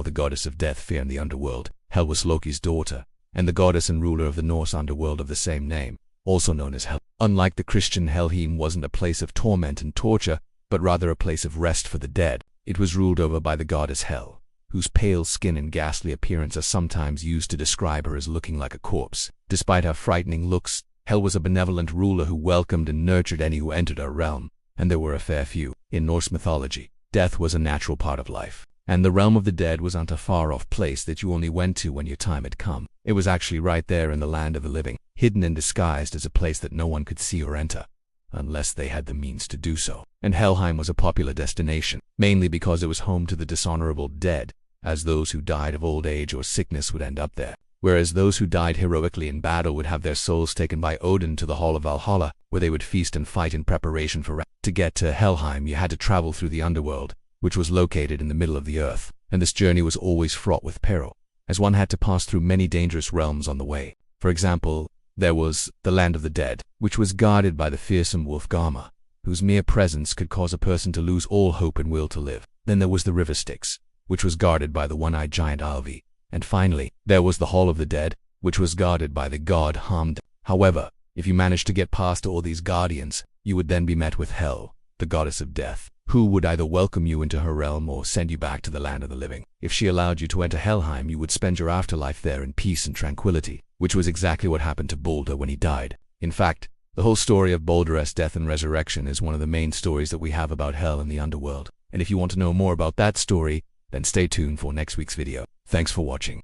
Hel, the goddess of death, fear in the underworld. Hel was Loki's daughter, and the goddess and ruler of the Norse underworld of the same name, also known as Hel. Unlike the Christian Helheim wasn't a place of torment and torture, but rather a place of rest for the dead. It was ruled over by the goddess Hel, whose pale skin and ghastly appearance are sometimes used to describe her as looking like a corpse. Despite her frightening looks, Hel was a benevolent ruler who welcomed and nurtured any who entered her realm, and there were a fair few. In Norse mythology, death was a natural part of life, and the realm of the dead wasn't a far-off place that you only went to when your time had come. It was actually right there in the land of the living, hidden and disguised as a place that no one could see or enter, unless they had the means to do so. And Helheim was a popular destination, mainly because it was home to the dishonorable dead, as those who died of old age or sickness would end up there, whereas those who died heroically in battle would have their souls taken by Odin to the Hall of Valhalla, where they would feast and fight in preparation for rest. To get to Helheim, you had to travel through the underworld, which was located in the middle of the earth, and this journey was always fraught with peril, as one had to pass through many dangerous realms on the way. For example, there was the land of the dead, which was guarded by the fearsome wolf Garma, whose mere presence could cause a person to lose all hope and will to live. Then there was the river Styx, which was guarded by the one-eyed giant Alvi. And finally, there was the Hall of the Dead, which was guarded by the god Hamd. However, if you managed to get past all these guardians, you would then be met with Hel, the goddess of death, who would either welcome you into her realm or send you back to the land of the living. If she allowed you to enter Helheim, you would spend your afterlife there in peace and tranquility, which was exactly what happened to Balder when he died. In fact, the whole story of Balder's death and resurrection is one of the main stories that we have about Hel and the underworld. And if you want to know more about that story, then stay tuned for next week's video. Thanks for watching.